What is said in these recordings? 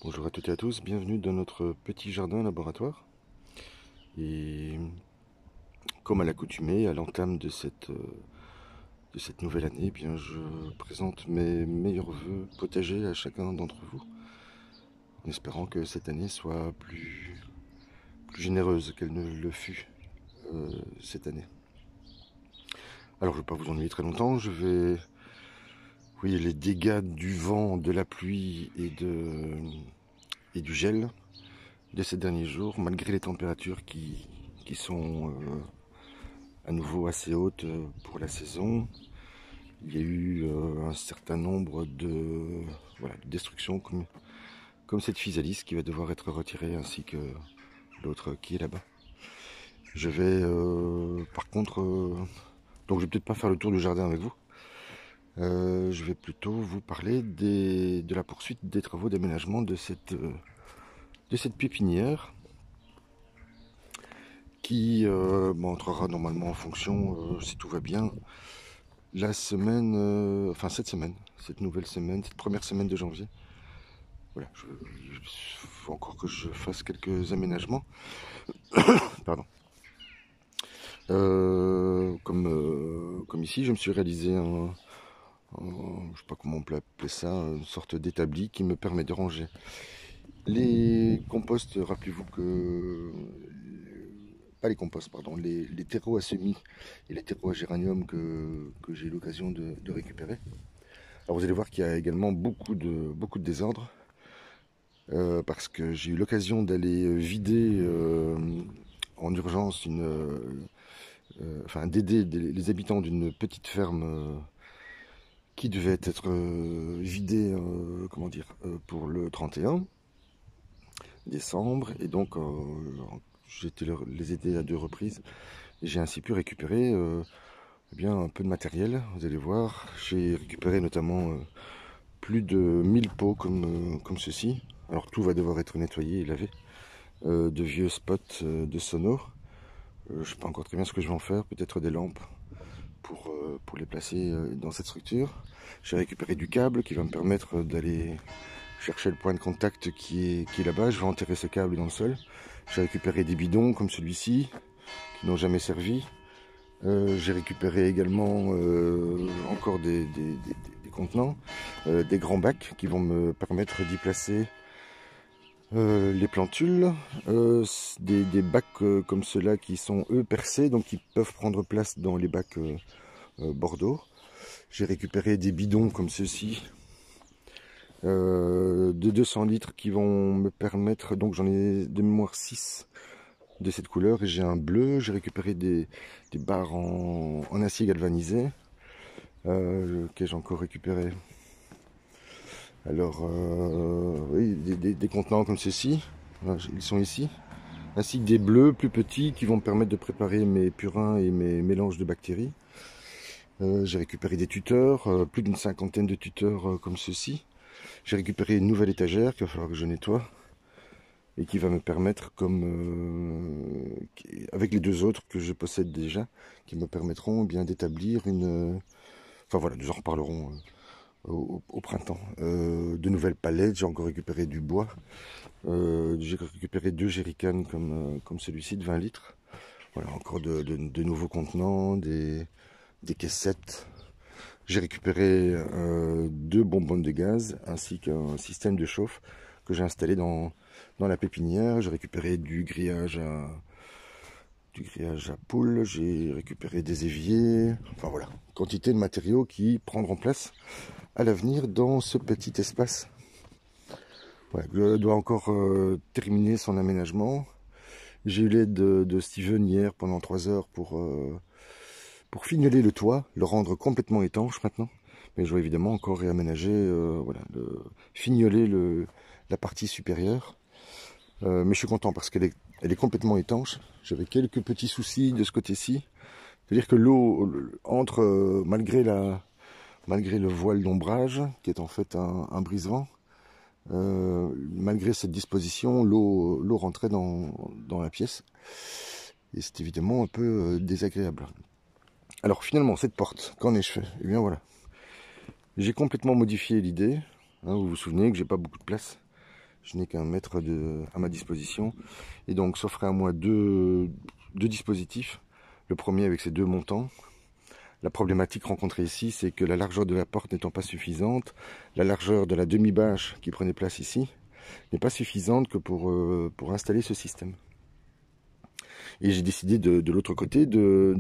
Bonjour à toutes et à tous, bienvenue dans notre petit jardin laboratoire. Et comme à l'accoutumée, à l'entame de cette nouvelle année, je présente mes meilleurs vœux potagers à chacun d'entre vous, en espérant que cette année soit plus généreuse qu'elle ne le fut cette année. Alors je ne vais pas vous ennuyer très longtemps, les dégâts du vent, de la pluie et du gel de ces derniers jours, malgré les températures qui sont à nouveau assez hautes pour la saison. Il y a eu un certain nombre de destructions comme cette physalis qui va devoir être retirée, ainsi que l'autre qui est là-bas. Je vais par contre, donc je vais peut-être pas faire le tour du jardin avec vous. Je vais plutôt vous parler de la poursuite des travaux d'aménagement de cette pépinière qui entrera normalement en fonction, si tout va bien, la semaine, cette nouvelle semaine, cette première semaine de janvier. Voilà, il faut encore que je fasse quelques aménagements. Pardon. Comme ici, je me suis réalisé je sais pas comment on peut appeler ça, une sorte d'établi qui me permet de ranger les composts. Rappelez-vous que pas les composts, pardon, les terreaux à semis et les terreaux à géranium que j'ai eu l'occasion de récupérer. Alors vous allez voir qu'il y a également beaucoup de désordre, parce que j'ai eu l'occasion d'aller vider en urgence d'aider les habitants d'une petite ferme qui devait être vidée pour le 31 décembre, et donc j'ai été les aider à 2 reprises, et j'ai ainsi pu récupérer un peu de matériel. Vous allez voir, j'ai récupéré notamment plus de 1000 pots comme ceci. Alors tout va devoir être nettoyé et lavé. De vieux spots de sono. Je ne sais pas encore très bien ce que je vais en faire, peut-être des lampes pour les placer dans cette structure. J'ai récupéré du câble qui va me permettre d'aller chercher le point de contact qui est là-bas. Je vais enterrer ce câble dans le sol. J'ai récupéré des bidons comme celui-ci qui n'ont jamais servi. J'ai récupéré également encore des contenants, des grands bacs qui vont me permettre d'y placer les plantules, des bacs comme ceux-là qui sont eux percés, donc qui peuvent prendre place dans les bacs Bordeaux. J'ai récupéré des bidons comme ceux-ci de 200 litres qui vont me permettre, donc j'en ai de mémoire 6 de cette couleur, et j'ai un bleu. J'ai récupéré des barres en acier galvanisé que j'ai encore récupéré. Alors oui, des contenants comme ceci, ils sont ici, ainsi que des bleus plus petits qui vont me permettre de préparer mes purins et mes mélanges de bactéries. J'ai récupéré des tuteurs, plus d'une cinquantaine de tuteurs comme ceci. J'ai récupéré une nouvelle étagère qu'il va falloir que je nettoie, et qui va me permettre, avec les 2 autres que je possède déjà, qui me permettront bien d'établir une... Enfin voilà, nous en reparlerons au printemps. De nouvelles palettes, j'ai encore récupéré du bois. J'ai récupéré 2 jerrycans comme celui-ci de 20 litres. Voilà, encore de nouveaux contenants, des caissettes. J'ai récupéré 2 bonbonnes de gaz, ainsi qu'un système de chauffe que j'ai installé dans la pépinière. J'ai récupéré du grillage à poules, j'ai récupéré des éviers, enfin voilà, quantité de matériaux qui prendront place à l'avenir dans ce petit espace. Voilà, je dois encore terminer son aménagement. J'ai eu l'aide de Steven hier pendant 3 heures pour fignoler le toit, le rendre complètement étanche maintenant. Mais je dois évidemment encore réaménager, fignoler la partie supérieure. Mais je suis content parce qu'elle est complètement étanche. J'avais quelques petits soucis de ce côté-ci. C'est-à-dire que l'eau entre, malgré le voile d'ombrage, qui est en fait un brise-vent, malgré cette disposition, l'eau rentrait dans la pièce. Et c'est évidemment un peu désagréable. Alors finalement, cette porte, qu'en ai-je fait? Eh bien voilà. J'ai complètement modifié l'idée. Vous vous souvenez que j'ai pas beaucoup de place. Je n'ai qu'un mètre à ma disposition. Et donc s'offrait à moi deux dispositifs. Le premier avec ses deux montants. La problématique rencontrée ici, c'est que la largeur de la porte n'étant pas suffisante, la largeur de la demi-bâche qui prenait place ici n'est pas suffisante que pour installer ce système. Et j'ai décidé de l'autre côté de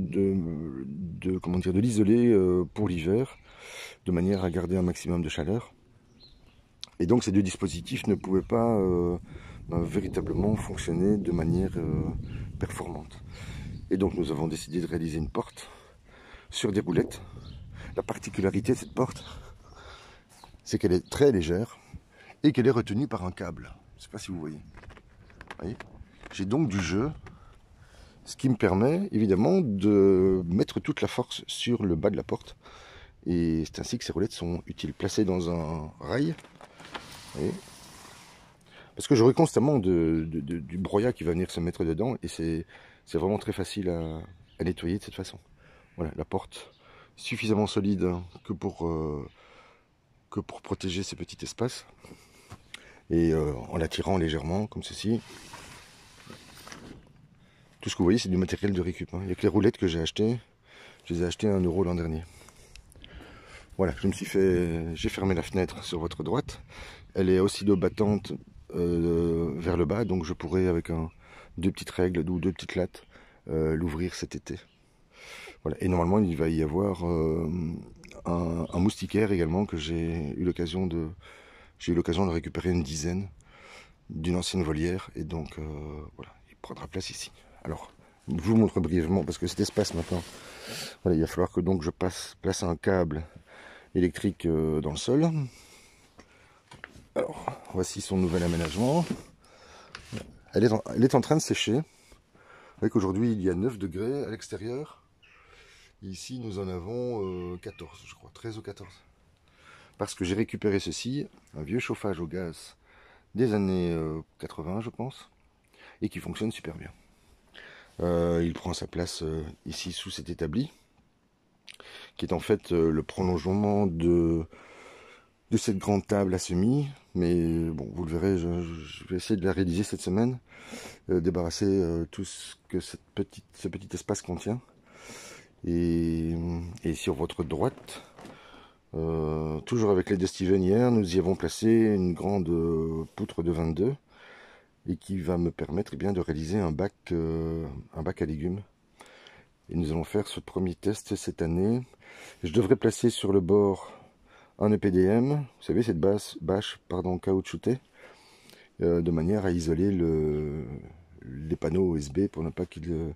l'isoler pour l'hiver, de manière à garder un maximum de chaleur. Et donc ces deux dispositifs ne pouvaient pas véritablement fonctionner de manière performante. Et donc nous avons décidé de réaliser une porte sur des roulettes. La particularité de cette porte, c'est qu'elle est très légère et qu'elle est retenue par un câble. Je ne sais pas si vous voyez. J'ai donc du jeu, ce qui me permet évidemment de mettre toute la force sur le bas de la porte. Et c'est ainsi que ces roulettes sont utiles. Placées dans un rail, parce que j'aurai constamment du broyat qui va venir se mettre dedans, et c'est vraiment très facile à nettoyer de cette façon. Voilà, la porte suffisamment solide que pour protéger ces petits espaces, et en la tirant légèrement comme ceci. Tout ce que vous voyez, c'est du matériel de récup. Il n'y a que les roulettes que j'ai achetées. Je les ai achetées à 1 € l'an dernier. Voilà, j'ai fermé la fenêtre sur votre droite. Elle est oscillo-battante vers le bas, donc je pourrais avec deux petites règles ou deux petites lattes l'ouvrir cet été. Voilà. Et normalement il va y avoir un moustiquaire également que j'ai eu l'occasion de récupérer une dizaine d'une ancienne volière, et donc voilà, il prendra place ici. Alors je vous montre brièvement, parce que cet espace maintenant, voilà, il va falloir que donc je place un câble électrique dans le sol. Alors voici son nouvel aménagement. Elle est en train de sécher. Vous voyez qu'aujourd'hui il y a 9 degrés à l'extérieur. Ici nous en avons 14, je crois, 13 ou 14. Parce que j'ai récupéré ceci, un vieux chauffage au gaz des années 80 je pense, et qui fonctionne super bien. Il prend sa place ici sous cet établi, qui est en fait le prolongement de cette grande table à semis. Mais bon, vous le verrez, je vais essayer de la réaliser cette semaine, débarrasser tout ce que ce petit espace contient. Et sur votre droite, toujours avec l'aide de Steven hier, nous y avons placé une grande poutre de 22, et qui va me permettre de réaliser un bac à légumes. Et nous allons faire ce premier test cette année. Je devrais placer sur le bord un EPDM, vous savez, cette bâche caoutchoutée, de manière à isoler les panneaux OSB pour ne pas qu'ils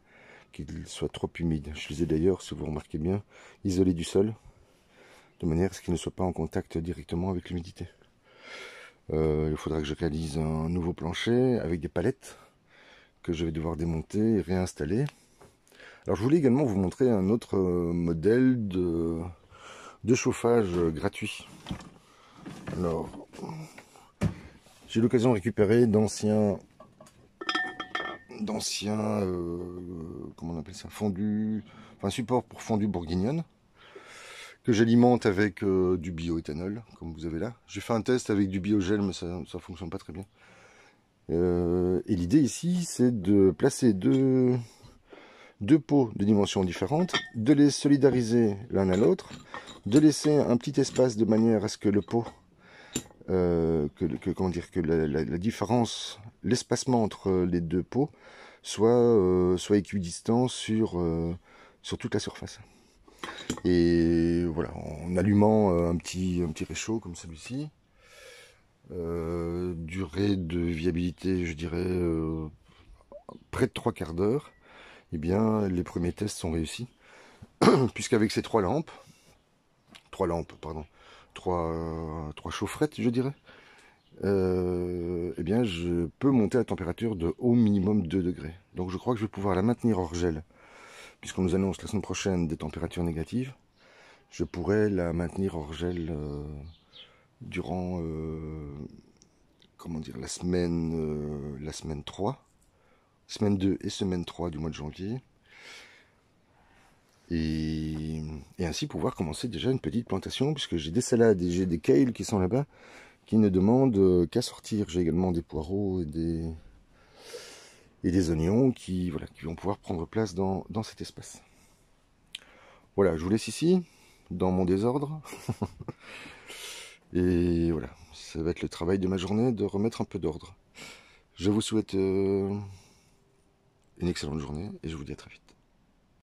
soient trop humides. Je les ai d'ailleurs, si vous remarquez bien, isolés du sol, de manière à ce qu'ils ne soient pas en contact directement avec l'humidité. Il faudra que je réalise un nouveau plancher avec des palettes que je vais devoir démonter et réinstaller. Alors je voulais également vous montrer un autre modèle de chauffage gratuit. Alors, j'ai eu l'occasion de récupérer d'anciens comment on appelle ça, fondu, enfin support pour fondu bourguignonne, que j'alimente avec du bioéthanol, comme vous avez là. J'ai fait un test avec du biogel, mais ça fonctionne pas très bien. Et l'idée ici, c'est de placer deux pots de dimensions différentes, de les solidariser l'un à l'autre, de laisser un petit espace de manière à ce que le pot, que la différence, l'espacement entre les deux pots soit équidistant sur toute la surface. Et voilà, en allumant un petit réchaud comme celui-ci, durée de viabilité, je dirais près de 3/4 d'heure, eh bien les premiers tests sont réussis, puisqu'avec ces trois chaufferettes, je dirais, eh bien je peux monter la température de au minimum 2 degrés. Donc je crois que je vais pouvoir la maintenir hors gel, puisqu'on nous annonce la semaine prochaine des températures négatives. Je pourrais la maintenir hors gel durant la semaine 3, semaine 2 et semaine 3 du mois de janvier. Et ainsi pouvoir commencer déjà une petite plantation, puisque j'ai des salades et j'ai des kales qui sont là-bas, qui ne demande qu'à sortir. J'ai également des poireaux et des oignons qui, voilà, qui vont pouvoir prendre place dans cet espace. Voilà, je vous laisse ici, dans mon désordre. Et voilà, ça va être le travail de ma journée de remettre un peu d'ordre. Je vous souhaite une excellente journée et je vous dis à très vite.